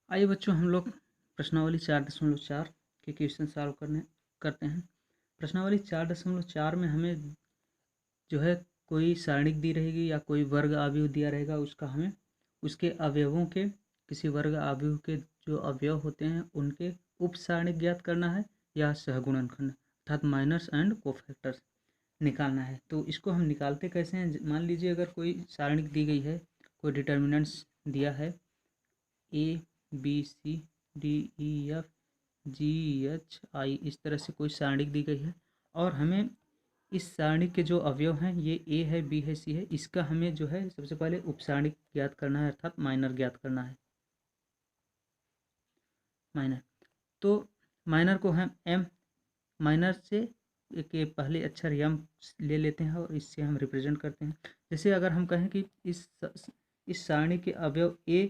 आइए बच्चों, हम लोग प्रश्नावली 4.4 के क्वेश्चन सॉल्व करते हैं। प्रश्नावली 4.4 में हमें जो है कोई सारणिक दी रहेगी या कोई वर्ग आव्यूह दिया रहेगा, उसका हमें उसके अवयवों के किसी वर्ग आव्यूह के जो अवयव होते हैं उनके उप सारणिक ज्ञात करना है या सहगुणनखंड अर्थात माइनर्स एंड कोफैक्टर्स निकालना है। तो इसको हम निकालते कैसे हैं? मान लीजिए अगर कोई सारणिक दी गई है, कोई डिटर्मिनेंट्स दिया है A B C D E F G H I, इस तरह से कोई सारणिक दी गई है और हमें इस सारणिक के जो अवयव हैं ये ए है, बी है, सी है, इसका हमें जो है सबसे पहले उपसारणिक ज्ञात करना है अर्थात माइनर ज्ञात करना है। माइनर तो माइनर को हम एम, माइनर से के पहले अक्षर यम ले लेते हैं और इससे हम रिप्रेजेंट करते हैं। जैसे अगर हम कहें कि इस सारणी के अवयव ए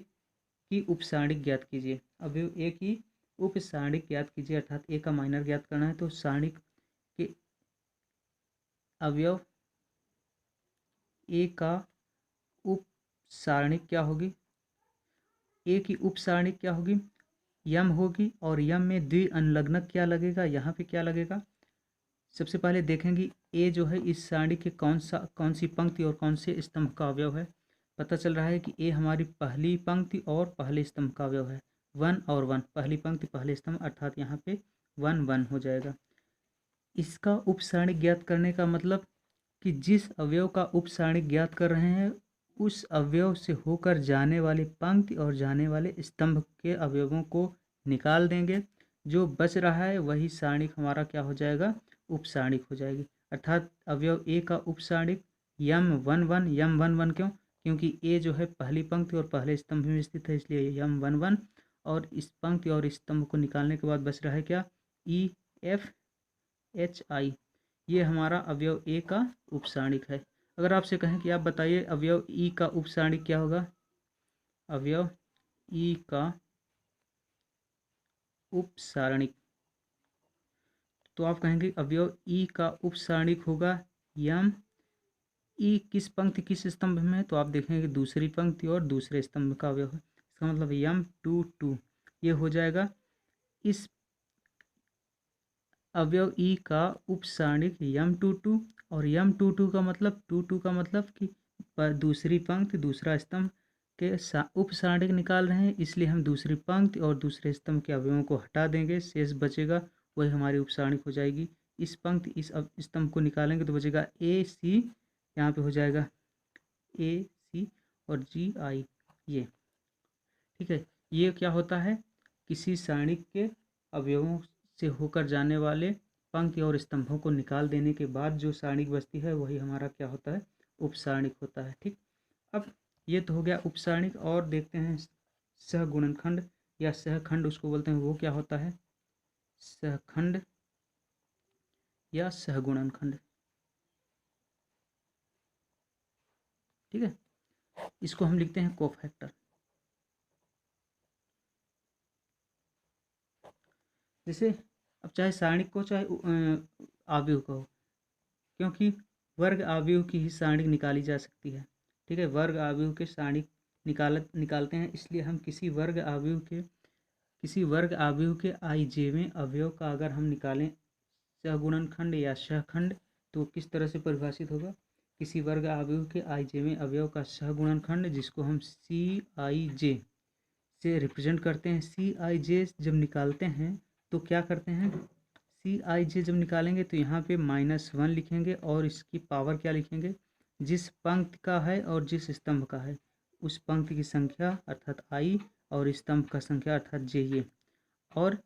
की उपसारणिक ज्ञात कीजिए, अवयव ए की उपसारणिक ज्ञात कीजिए अर्थात ए का माइनर ज्ञात करना है। तो सारणिक के अवयव ए का उपसारणिक क्या होगी? ए की उपसारणिक क्या होगी? यम होगी और यम में द्वि अनुलग्नक क्या लगेगा? यहाँ पे क्या लगेगा? सबसे पहले देखेंगे ए जो है इस सारणी के कौन सी पंक्ति और कौन से स्तंभ का अवयव है। पता चल रहा है कि ए हमारी पहली पंक्ति और पहले स्तंभ का अवयव है। 1 और 1, पहली पंक्ति पहले स्तंभ, अर्थात यहाँ पे 1 1 हो जाएगा। इसका उपसारणिक ज्ञात करने का मतलब कि जिस अवयव का उपसारणिक ज्ञात कर रहे हैं उस अवयव से होकर जाने वाली पंक्ति और जाने वाले स्तंभ के अवयवों को निकाल देंगे। जो बच रहा है वही सारणिक हमारा क्या हो जाएगा? उपसारणिक हो जाएगी। अर्थात अवयव ए का उपसारणिक यम 1 1, यम 1 1 क्यों? क्योंकि ए जो है पहली पंक्ति और पहले स्तंभ में स्थित है, इसलिए यम 1 1। और इस पंक्ति और स्तंभ को निकालने के बाद बच रहा है क्या? ई एफ एच आई, ये हमारा अवयव ए का उपसारणिक है। अगर आपसे कहें कि आप बताइए अवयव ई का उपसारणिक क्या होगा? अवयव ई का उपसारणिक, तो आप कहेंगे अवयव ई का उपसारणिक होगा यम। ई किस पंक्ति किस स्तंभ में है? तो आप देखेंगे दूसरी पंक्ति और दूसरे स्तंभ का अवयव है। इसका मतलब यम 2 2, ये हो जाएगा इस अवयव ई का उपसारणिक यम 2 2। और यम 2 2 का मतलब 2 2 का मतलब कि दूसरी पंक्ति दूसरा स्तंभ के उपसारणिक निकाल रहे हैं, इसलिए हम दूसरी पंक्ति और दूसरे स्तंभ के अवयवों को हटा देंगे, शेष बचेगा वही हमारी उपसारणिक हो जाएगी। इस पंक्ति इस स्तंभ को निकालेंगे तो बचेगा ए सी, यहाँ पे हो जाएगा ए सी और जी आई, ये ठीक है। ये क्या होता है? किसी सारणिक के अवयवों से होकर जाने वाले पंक्ति और स्तंभों को निकाल देने के बाद जो सारणिक बचती है वही हमारा क्या होता है? उपसारणिक होता है। ठीक, अब ये तो हो गया उपसारणिक। और देखते हैं सहगुणनखंड या सहखंड उसको बोलते हैं, वो क्या होता है? सहखंड या सहगुणनखंड, ठीक है। इसको हम लिखते हैं कोफैक्टर। जैसे अब चाहे सारणिक को चाहे आव्यूह को, क्योंकि वर्ग आव्यूह की ही सारणिक निकाली जा सकती है, ठीक है। वर्ग आव्यूह के सारणिक निकालते हैं, इसलिए हम किसी वर्ग आव्यूह के आइजेवें अवयव का अगर हम निकालें सहगुणनखंड या सहखंड, तो किस तरह से परिभाषित होगा? किसी वर्ग आव्यूह के आइजेवें अवयव का सहगुणनखंड, जिसको हम सी आई जे से रिप्रेजेंट करते हैं। सी आई जे जब निकालते हैं तो क्या करते हैं? सी आई जे जब निकालेंगे तो यहाँ पे -1 लिखेंगे और इसकी पावर क्या लिखेंगे? जिस पंक्ति का है और जिस स्तंभ का है उस पंक्ति की संख्या अर्थात आई और स्तंभ का संख्या अर्थात जे, ये और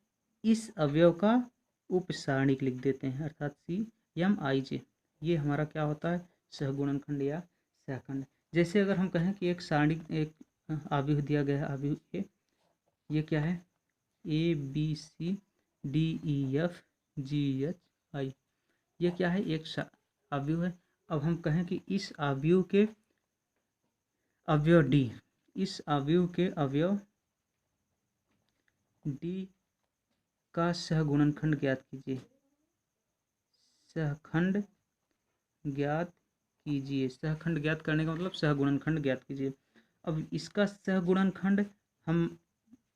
इस अवयव का उपसारणिक लिख देते हैं अर्थात सी एम आई जे। ये हमारा क्या होता है? सहगुणनखंड या सहखंड। जैसे अगर हम कहें कि एक सारणिक एक आव्यूह दिया गया है, आव्यूह ए, ये क्या है? A B C D E F G H I, ये क्या है? एक आव्यूह है। अब हम कहें कि इस आव्यूह के अवयव डी, इस आव्यूह के अवयव डी का सहगुणनखंड ज्ञात कीजिए। सहखंड ज्ञात कीजिए, सहखंड ज्ञात करने का मतलब सहगुणनखंड ज्ञात कीजिए। अब इसका सहगुणनखंड हम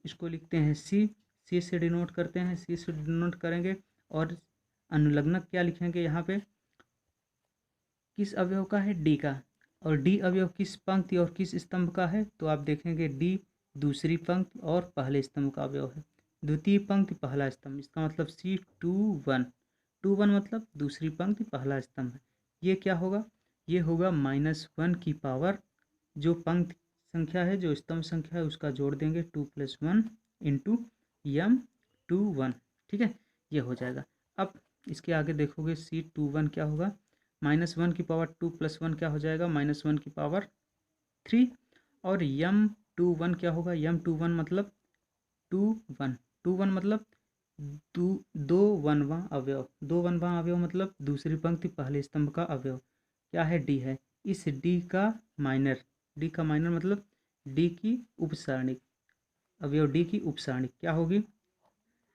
इसको लिखते हैं सी से डिनोट करते हैं, सी से डिनोट करेंगे। और अनुलग्नक क्या लिखेंगे यहाँ पे, किस अवयव का है, डी का। और डी अवयव किस पंक्ति और किस स्तंभ का है, तो आप देखेंगे डी दूसरी पंक्ति और पहले स्तंभ का अवयव है। द्वितीय पंक्ति पहला स्तंभ, इसका मतलब C21, 21 मतलब दूसरी पंक्ति पहला स्तंभ है। ये क्या होगा, ये होगा -1 की पावर, जो पंक्ति संख्या है, जो स्तंभ संख्या है, उसका जोड़ देंगे 2 + 1 इंटू M21। ठीक है, ये हो जाएगा। अब इसके आगे देखोगे C21 क्या होगा, -1 की पावर 2 + 1 क्या हो जाएगा, -1 की पावर 3। और M21 क्या होगा, M21 मतलब 21 मतलब दो वनवा अवयव, दो वनवा अवयव मतलब दूसरी पंक्ति पहले स्तंभ का अवयव क्या है, डी है। इस डी का माइनर मतलब डी की उपसारणिक अवयव, डी की उपसारणिक क्या होगी,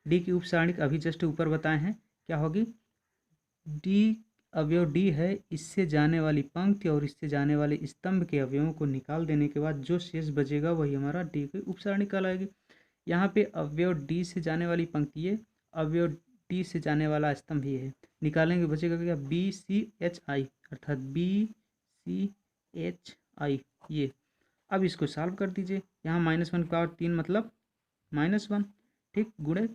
डी की उपसारणिक अभी जस्ट ऊपर बताए हैं क्या होगी, डी अवयव डी है, इससे जाने वाली पंक्ति और इससे जाने वाले स्तंभ के अवयवों को निकाल देने के बाद जो शेष बचेगा वही हमारा डी की उपसारणिक कहलाएगी। यहाँ पे अवयव डी से जाने वाली पंक्ति ये, अवयव डी से जाने वाला स्तंभ ये है, निकालेंगे बचेगा क्या, BCHI अर्थात BCHI ये। अब इसको सॉल्व कर दीजिए, यहाँ -1 की पावर 3 मतलब -1, ठीक, गुणे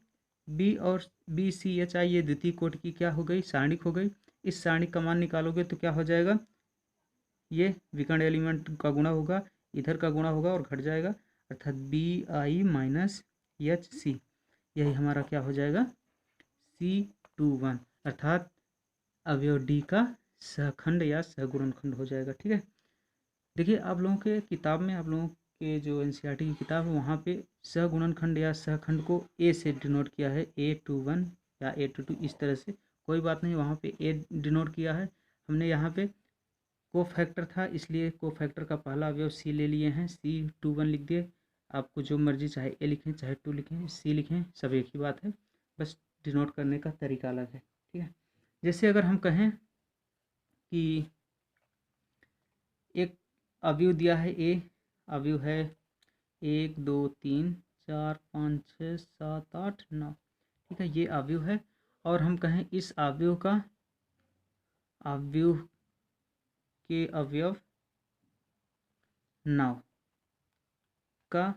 बी और BCHI ये द्वितीय कोटि की क्या हो गई, सारणिक हो गई। इस सारणिक का मान निकालोगे तो क्या हो जाएगा, ये विकर्ण एलिमेंट का गुणा होगा, इधर का गुणा होगा और घट जाएगा, अर्थात BI - HC, यही हमारा क्या हो जाएगा, C21 अर्थात अवयव डी का सहखंड या सहगुणनखंड हो जाएगा। ठीक है, देखिए आप लोगों के किताब में, आप लोगों के जो NCERT की किताब है वहाँ पे सहगुणनखंड या सहखंड को ए से डिनोट किया है, A21 या A22 इस तरह से, कोई बात नहीं, वहाँ पे ए डिनोट किया है हमने, यहाँ पे को फैक्टर था इसलिए को फैक्टर का पहला अवयव सी ले लिए हैं, C21 लिख दिए। आपको जो मर्जी चाहे ए लिखें चाहे 2 लिखें सी लिखें, सब एक ही बात है, बस डिनोट करने का तरीका अलग है। ठीक है, जैसे अगर हम कहें कि एक अवयव दिया है ए, अवयव है 1 2 3 4 5 6 7 8 9, ठीक है, ये अवयव है। और हम कहें इस अवयव के अवयव 9 का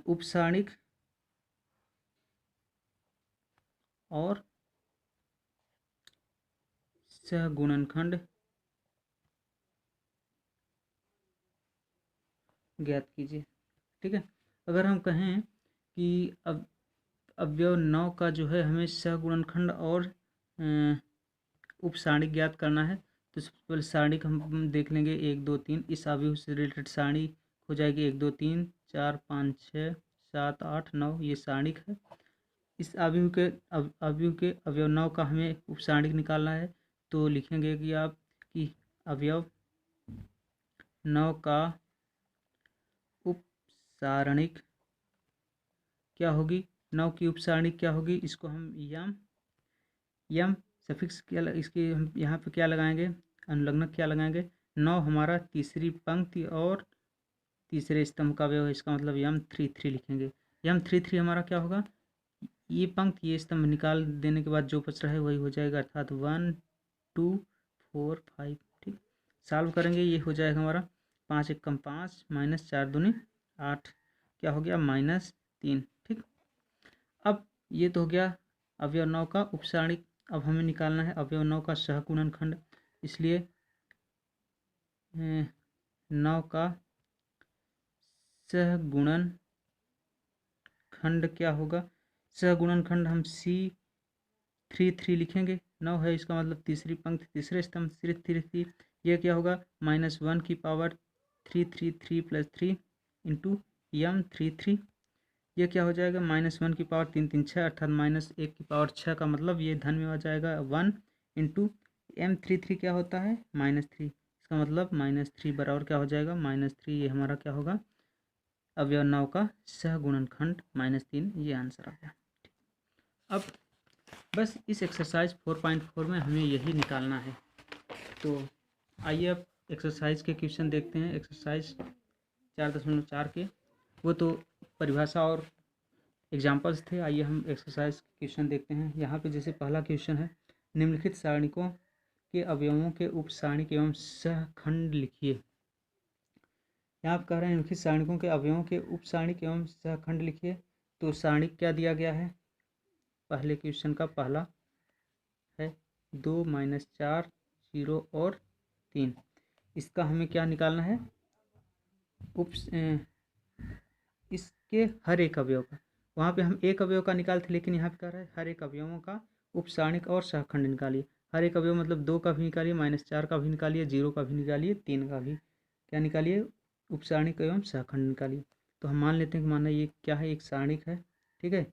उपसारणिक और सहगुणनखंड ज्ञात कीजिए। ठीक है, अगर हम कहें कि अब अवयव 9 का जो है हमें सहगुणनखंड और उपसारणिक ज्ञात करना है, तो सबसे पहले सारणिक हम देख लेंगे 1 2 3, इस अवयव से रिलेटेड सारणी हो जाएगी 1 2 3 4 5 6 7 8 9, ये सारणिक है। इस अवयव के अवयव 9 का हमें उपसारणिक निकालना है, तो लिखेंगे कि आप कि अवयव 9 का उपसारणिक क्या होगी, 9 की उपसारणिक क्या होगी, इसको हम यम सफिक्स क्या इसके हम यहाँ पे क्या लगाएंगे, अनुलग्नक क्या लगाएंगे, 9 हमारा तीसरी पंक्ति और तीसरे स्तंभ का अवयव है, इसका मतलब M33 लिखेंगे। M33 हमारा क्या होगा, ये पंक्ति ये स्तंभ निकाल देने के बाद जो बच रहा है वही हो जाएगा, अर्थात 1 2 4 5। ठीक, सॉल्व करेंगे, ये हो जाएगा हमारा 5 1 5 -4 दूनी 8, क्या हो गया -3। ठीक, अब ये तो हो गया अवयव 9 का उपसारणिक। अब हमें निकालना है अवयव 9 का सहगुणनखंड, इसलिए 9 का सहगुणनखंड क्या होगा, सहगुणनखंड हम C33 लिखेंगे, 9 है इसका मतलब तीसरी पंक्ति तीसरे स्तंभ 33, ये क्या होगा -1 की पावर 3 + 3 इंटू M33, ये क्या हो जाएगा -1 की पावर 3 3 6, अर्थात -1 की पावर 6 का मतलब ये धन में आ जाएगा 1 इंटू M33 क्या होता है -3, इसका मतलब -3 बराबर क्या हो जाएगा -3, ये हमारा क्या होगा अवयव 9 का सहगुणनखंड -3, ये आंसर आ गया। अब बस इस एक्सरसाइज 4.4 में हमें यही निकालना है, तो आइए अब एक्सरसाइज के क्वेश्चन देखते हैं। एक्सरसाइज 4.4 के वो तो परिभाषा और एग्जाम्पल्स थे। आइए हम एक्सरसाइज क्वेश्चन देखते हैं। यहाँ पे जैसे पहला क्वेश्चन है, निम्नलिखित सारणिकों के अवयवों के उप सारणिक एवं सहखंड लिखिए। यहाँ पे कह रहे हैं निम्नलिखित सारणिकों के अवयवों के उप सारणिक एवं सहखंड लिखिए। तो सारणिक क्या दिया गया है, पहले क्वेश्चन का पहला है 2 - 4 0 और 3। इसका हमें क्या निकालना है, इसके हर एक अवयव का। वहाँ पे हम एक अवयव का निकालते, लेकिन यहाँ पे कह रहा है हर एक अवयवों का उप सारणिक और सहखंड निकालिए। हर एक अवयव मतलब 2 का भी निकालिए, -4 का भी निकालिए, 0 का भी निकालिए, 3 का भी क्या निकालिए, उप सारणिक एवं सहखंड निकालिए। तो हम मान लेते हैं कि माना ये क्या है, एक सारणिक है, ठीक है।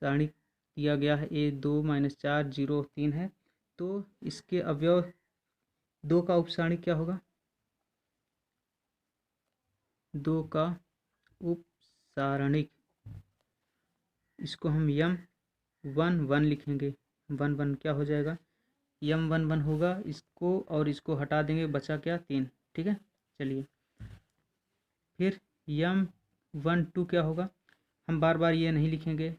सारणिक दिया गया है ए 2 - 4 0 3 है। तो इसके अवयव 2 का उप सारणिक क्या होगा, 2 का उप सारणिक, इसको हम M11 लिखेंगे। 1 क्या हो जाएगा, M11 होगा। इसको और इसको हटा देंगे, बचा क्या 3, ठीक है। चलिए फिर M12 क्या होगा, हम बार बार ये नहीं लिखेंगे।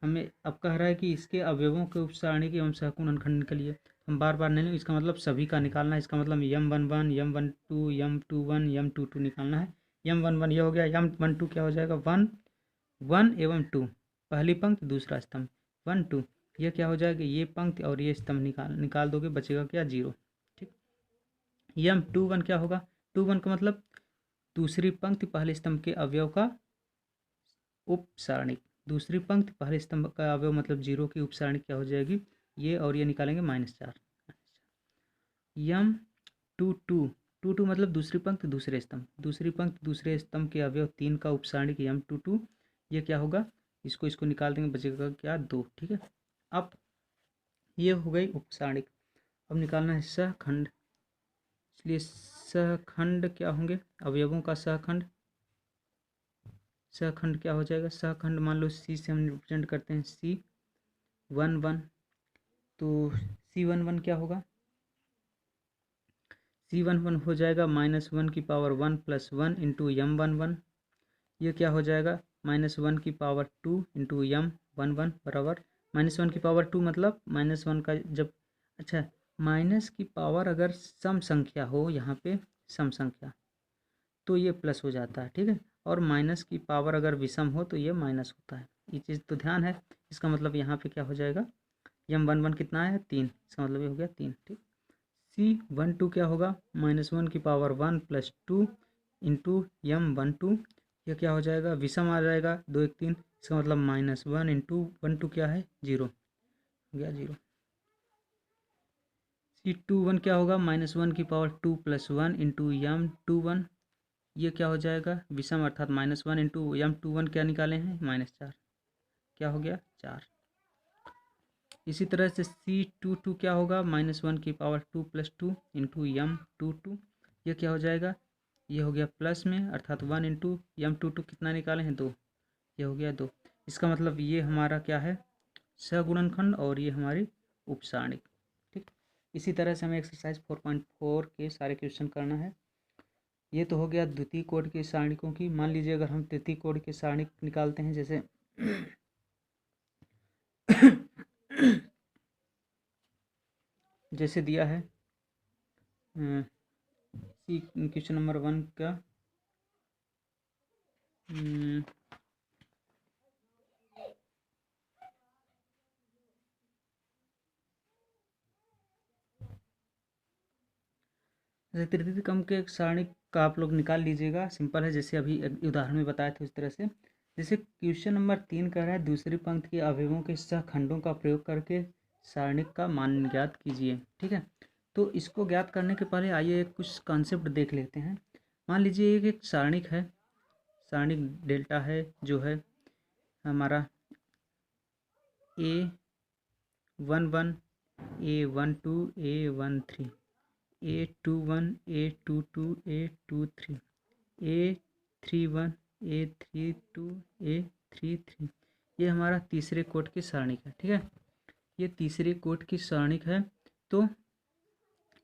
हमें अब कह रहा है कि इसके अवयवों के उप सारणिक एवं सहखंड निकालिए। हम बार बार नहीं, इसका मतलब सभी का निकालना है। इसका मतलब M11 M12 M21 M22 निकालना है। M11 ये हो गया, M12 क्या हो जाएगा, 1 1 एवं 2, पहली पंक्ति दूसरा स्तंभ, 1 2, ये क्या हो जाएगा, ये पंक्ति और ये स्तंभ निकाल दोगे, बचेगा क्या 0, ठीक। M21 क्या होगा, 21 का मतलब दूसरी पंक्ति पहले स्तंभ के अवयव का उप सारणिक, दूसरी पंक्ति पहले स्तंभ का अवयव मतलब 0 की उप सारणिक क्या हो जाएगी, ये और ये निकालेंगे -4। M22 मतलब दूसरी पंक्ति दूसरे स्तंभ, दूसरी पंक्ति दूसरे स्तंभ के अवयव 3 का उप सारणिक M22, ये क्या होगा, इसको निकाल देंगे, बचेगा क्या 2, ठीक है। अब ये हो गई उप सारणिक। अब निकालना है सहखंड, इसलिए सहखंड क्या होंगे, अवयवों का सहखंड। सहखंड क्या हो जाएगा, सहखंड मान लो C से हम रिप्रेजेंट करते हैं, C11, तो C11 क्या होगा, C11 हो जाएगा -1 की पावर 1 + 1 इंटू M11। ये क्या हो जाएगा, -1 की पावर 2 इंटू M11 बराबर -1 की पावर 2 मतलब -1 का जब, अच्छा, माइनस की पावर अगर सम संख्या हो, यहाँ पे सम संख्या, तो ये प्लस हो जाता है, ठीक है। और माइनस की पावर अगर विषम हो तो ये माइनस होता है, ये चीज़ तो ध्यान है। इसका मतलब यहाँ पे क्या हो जाएगा, M11 कितना है 3, इसका मतलब ये हो गया 3, ठीक। C12 क्या होगा, -1 की पावर 1 + 2 इंटू M12, यह क्या हो जाएगा, विषम आ जाएगा, 2 1 3, इसका मतलब -1 इंटू 12 क्या है 0, हो गया 0। C21 क्या होगा, -1 की पावर 2 + 1 इंटू M21, ये क्या हो जाएगा, विषम अर्थात -1 इंटू M21 क्या निकाले हैं, -4, क्या हो गया 4। इसी तरह से C22 क्या होगा, -1 की पावर 2 + 2 इंटू M22, ये क्या हो जाएगा, ये हो गया प्लस में अर्थात 1 इंटू M22 कितना निकाले हैं 2, ये हो गया 2। इसका मतलब ये हमारा क्या है, सहगुणनखंड और ये हमारी उप सारणिक, ठीक। इसी तरह से हमें एक्सरसाइज 4.4 के सारे क्वेश्चन करना है। ये तो हो गया द्वितीय कोटि के सारणिकों की। मान लीजिए अगर हम तृतीय कोटि के सारणिक निकालते हैं, जैसे जैसे दिया है क्वेश्चन नंबर 1 का जैसे तृतीय क्रम के सारणिक का आप लोग निकाल लीजिएगा, सिंपल है, जैसे अभी उदाहरण में बताया था उस तरह से। जैसे क्वेश्चन नंबर 3 कह रहा है दूसरी पंक्ति के अवयवों के सहखंडों का प्रयोग करके सारणिक का मान ज्ञात कीजिए, ठीक है। तो इसको ज्ञात करने के पहले आइए एक कुछ कॉन्सेप्ट देख लेते हैं। मान लीजिए एक सारणिक है, सारणिक डेल्टा है, जो है हमारा A11 A12 A13 A21 A22 A23 A31 A32 A33, ये हमारा तीसरे कोट की सारणिक है, ठीक है। ये तीसरे कोट की सारणिक है। तो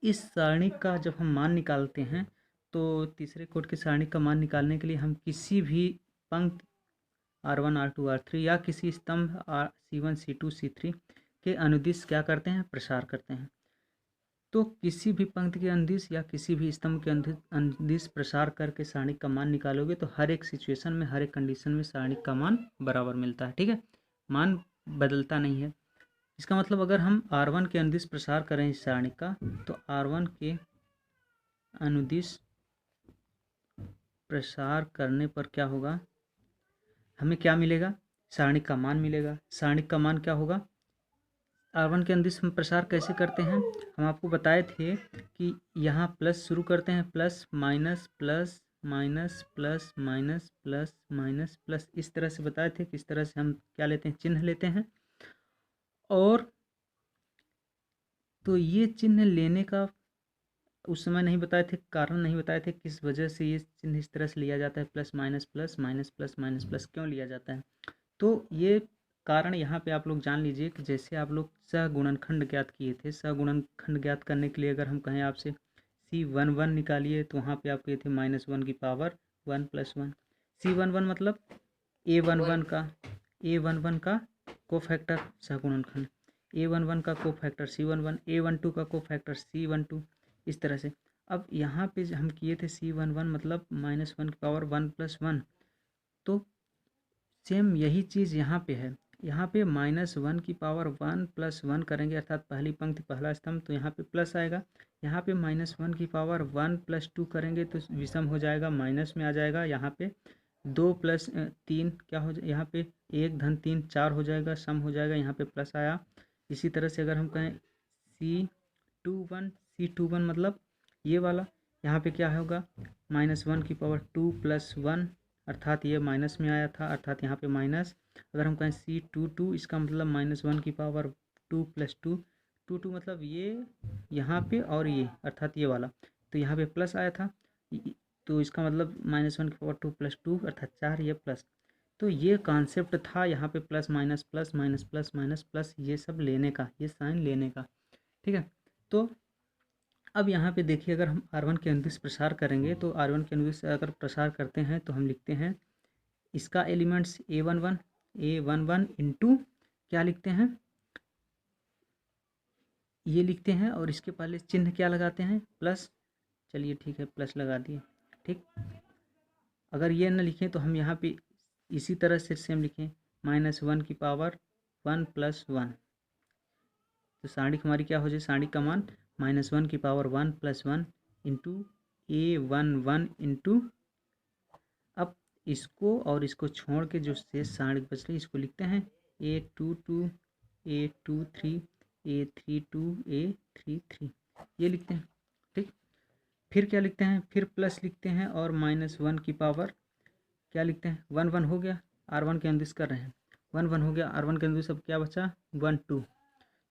इस सारणिक का जब हम मान निकालते हैं, तो तीसरे कोट की सारणिक का मान निकालने के लिए हम किसी भी पंक्ति R1 R2 R3 या किसी स्तंभ C1 C2 C3 के अनुदिश क्या करते हैं, प्रसार करते हैं। तो किसी भी पंक्ति के अनुदिश या किसी भी स्तंभ के अनुदिश प्रसार करके सारणिक का मान निकालोगे तो हर एक सिचुएशन में, हर एक कंडीशन में सारणिक का मान बराबर मिलता है। ठीक है, मान बदलता नहीं है। इसका मतलब अगर हम R1 के अनुदिश प्रसार करें इस सारणिक का, तो R1 के अनुदिश प्रसार करने पर क्या होगा, हमें क्या मिलेगा, सारणिक का मान मिलेगा। सारणिक का मान क्या होगा, R1 के अनुदिश हम प्रसार कैसे करते हैं, हम आपको बताए थे कि यहाँ प्लस शुरू करते हैं, plus minus plus minus plus minus plus minus plus, इस तरह से बताए थे किस तरह से हम क्या लेते हैं, चिन्ह लेते हैं। और तो ये चिन्ह लेने का उस समय नहीं बताए थे, कारण नहीं बताए थे किस वजह से ये चिन्ह इस तरह से लिया जाता है, plus minus plus minus plus minus plus क्यों लिया जाता है। तो ये कारण यहाँ पे आप लोग जान लीजिए कि जैसे आप लोग सहगुणनखंड ज्ञात किए थे, सहगुणनखंड ज्ञात करने के लिए अगर हम कहें आपसे C11 निकालिए, तो वहाँ पे आप किए थे -1 की पावर 1 + 1। C11 मतलब A11 का कोफैक्टर सहगुणनखंड, A11 का कोफैक्टर C11, A12 का कोफैक्टर C12, इस तरह से। अब यहाँ पे हम किए थे C11 मतलब -1 की पावर 1 + 1, तो सेम यही चीज़ यहाँ पे है। यहाँ पे -1 की पावर 1 + 1 करेंगे, अर्थात पहली पंक्ति पहला स्तंभ, तो यहाँ पे प्लस आएगा। यहाँ पे -1 की पावर 1 + 2 करेंगे तो विषम हो जाएगा, माइनस में आ जाएगा। यहाँ पे 2 + 3 क्या हो जाए, यहाँ पे 1 धन 3 4 हो जाएगा, सम हो जाएगा, यहाँ पे प्लस आया। इसी तरह से अगर हम कहें C21 मतलब ये वाला, यहाँ पे क्या होगा, -1 की पावर 2 + 1, अर्थात ये माइनस में आया था, अर्थात यहाँ पे माइनस। अगर हम कहें C22, इसका मतलब -1 की पावर 2 + 2, 22 मतलब ये यहाँ पे और ये, अर्थात ये वाला, तो यहाँ पे प्लस आया था, तो इसका मतलब -1 की पावर 2 + 2 अर्थात 4, ये प्लस। तो ये कॉन्सेप्ट था यहाँ पे plus minus plus minus plus minus plus ये सब लेने का, ये साइन लेने का। ठीक है, तो अब यहाँ पे देखिए, अगर हम R1 के अनुदिश प्रसार करेंगे, तो R1 के अनुदिश अगर प्रसार करते हैं तो हम लिखते हैं इसका एलिमेंट्स A11 इंटू क्या लिखते हैं, ये लिखते हैं, और इसके पहले चिन्ह क्या लगाते हैं, प्लस। चलिए ठीक है, प्लस लगा दिए। ठीक, अगर ये न लिखें तो हम यहाँ पे इसी तरह से सेम लिखें, -1 की पावर 1 + 1, तो सारणिक हमारी क्या हो जाए, सारणिक का मान -1 की पावर 1 + 1 इंटू A11 इंटू, अब इसको और इसको छोड़ के जो शेष सारणिक बच रही इसको लिखते हैं A22 A23 A32 A33, ये लिखते हैं। ठीक, फिर क्या लिखते हैं, फिर प्लस लिखते हैं और -1 की पावर क्या लिखते हैं, 1 1 हो गया, R1 के अनुदिश कर रहे हैं, 1 1 हो गया R1 के अनुदिश। अब क्या बचा, 1 2,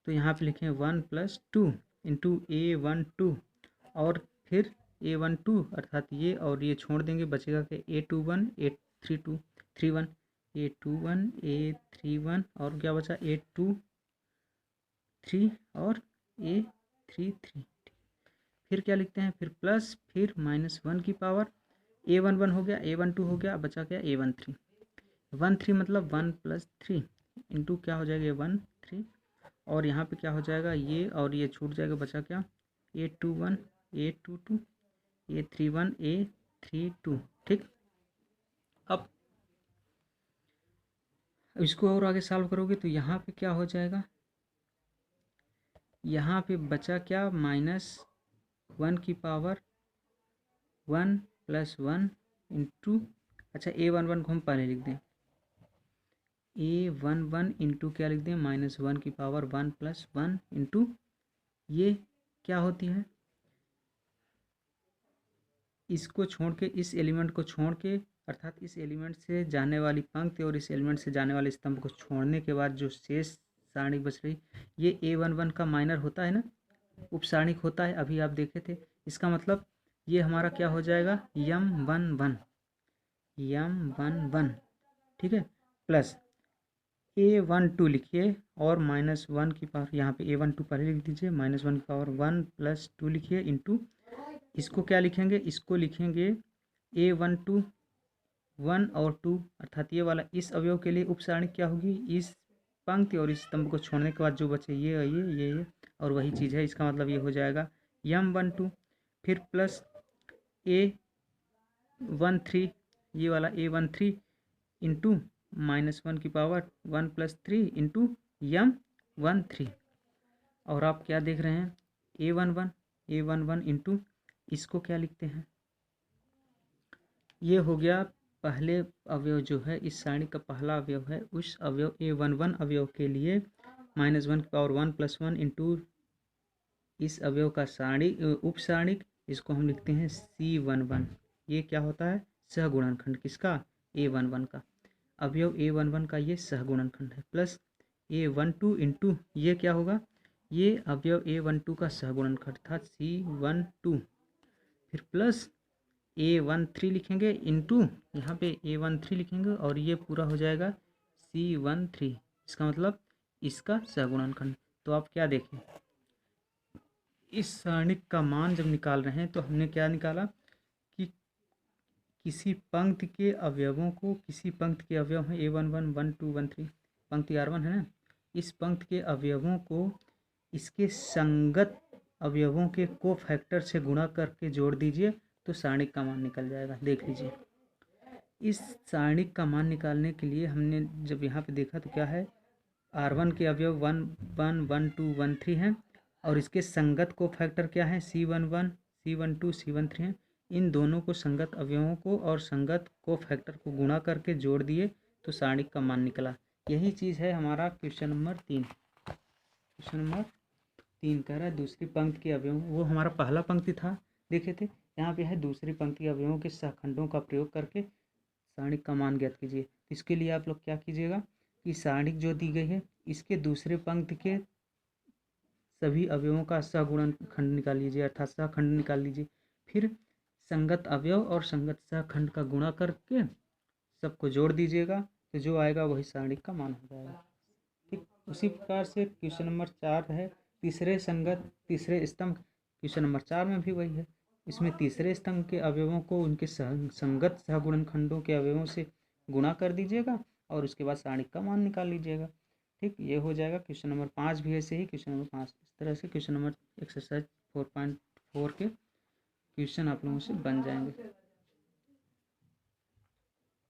तो यहाँ पे लिखें 1 + 2 इंटू A12, और फिर A12 अर्थात ये और ये छोड़ देंगे, बचेगा कि A21 A32 31 A21 A31, और क्या बचा A23 और A33। फिर क्या लिखते हैं, फिर प्लस, फिर -1 की पावर A11 हो गया, A12 हो गया, बचा क्या A13, 13 मतलब 1 + 3 इंटू क्या हो जाएगा 1 3, और यहाँ पे क्या हो जाएगा, ये और ये छूट जाएगा, बचा क्या A21 A22 A31 A32। ठीक, अब इसको और आगे सॉल्व करोगे तो यहाँ पे क्या हो जाएगा, यहाँ पे बचा क्या, -1 की पावर 1 + 1 इंटू, अच्छा A11 को हम पहले लिख दें, A11 इंटू क्या लिख दें, -1 की पावर 1 + 1 इंटू, ये क्या होती है, इसको छोड़ के, इस एलिमेंट को छोड़ के, अर्थात इस एलिमेंट से जाने वाली पंक्ति और इस एलिमेंट से जाने वाले स्तंभ को छोड़ने के बाद जो शेष सारणी बच रही, ये A11 का माइनर होता है ना, उपसारणिक होता है, अभी आप देखे थे। इसका मतलब ये हमारा क्या हो जाएगा, M11, ठीक है, प्लस A12 लिखिए, और -1 की पावर, यहाँ पे A12 पहले लिख दीजिए, -1 की पावर 1 + 2 लिखिए इंटू, इसको क्या लिखेंगे, इसको लिखेंगे A12 1 और 2 अर्थात ये वाला इस अवयव के लिए उप सारणी क्या होगी, इस पंक्ति और इस स्तंभ को छोड़ने के बाद जो बचे ये और वही चीज़ है, इसका मतलब ये हो जाएगा M12 फिर प्लस A13 ये वाला A13 इंटू -1 की पावर 1 + 3 इंटू M13 और आप क्या देख रहे हैं A11 इंटू इसको क्या लिखते हैं, ये हो गया पहले अवयव जो है इस सारणी का पहला अवयव है, उस अवयव A11 अवयव के लिए -1 की पावर 1 + 1 इंटू इस अवयव का सारणी उप सारणिक, इसको हम लिखते हैं C11। ये क्या होता है, सहगुणनखंड किसका, A11 का। अवयव A11 का ये सहगुणनखंड है, प्लस A12 इंटू ये क्या होगा, ये अवयव A12 का सहगुणनखंड था C12 फिर प्लस A13 लिखेंगे इंटू यहाँ पे A13 लिखेंगे और ये पूरा हो जाएगा C13, इसका मतलब इसका सहगुणनखंड। तो आप क्या देखें, इस सारणिक का मान जब निकाल रहे हैं तो हमने क्या निकाला कि किसी पंक्ति के अवयवों को, किसी पंक्ति के अवयव हैं A11 1 2 1 3 पंक्ति R1 है ना, इस पंक्ति के अवयवों को इसके संगत अवयवों के कोफैक्टर से गुणा करके जोड़ दीजिए तो सारणिक का मान निकल जाएगा। देख लीजिए, इस सारणिक का मान निकालने के लिए हमने जब यहाँ पे देखा तो क्या है, R1 के अवयव 1 1 1 2 1 3 हैं और इसके संगत कोफैक्टर क्या है C11 C12 C13 हैं। इन दोनों को संगत अवयवों को और संगत कोफैक्टर को गुणा करके जोड़ दिए तो सारणिक का मान निकला। यही चीज़ है हमारा क्वेश्चन नंबर 3। क्वेश्चन नंबर 3 कह रहा है दूसरी पंक्ति के अवयवों, वो हमारा पहला पंक्ति था देखे थे, यहाँ पे है दूसरी पंक्ति के अवयवों के सहखंडों का प्रयोग करके सारणिक का मान ज्ञात कीजिए। इसके लिए आप लोग क्या कीजिएगा कि सारणिक जो दी गई है इसके दूसरे पंक्ति के सभी अवयवों का सहगुणनखंड निकाल लीजिए अर्थात सहखंड निकाल लीजिए, फिर संगत अवयव और संगत सहखंड का गुणा करके सबको जोड़ दीजिएगा तो जो आएगा वही सारणिक का मान हो जाएगा। ठीक, उसी प्रकार से क्वेश्चन नंबर 4 है तीसरे स्तंभ, क्वेश्चन नंबर 4 में भी वही है, इसमें तीसरे स्तंभ के अवयवों को उनके संगत सहगुणनखंडों के अवयवों से गुणा कर दीजिएगा और उसके बाद सारणिक का मान निकाल लीजिएगा। ठीक, ये हो जाएगा। क्वेश्चन नंबर 5 भी ऐसे ही, क्वेश्चन नंबर 5 इस तरह से क्वेश्चन नंबर एक्सरसाइज 4.4 के क्वेश्चन आप लोगों से बन जाएंगे।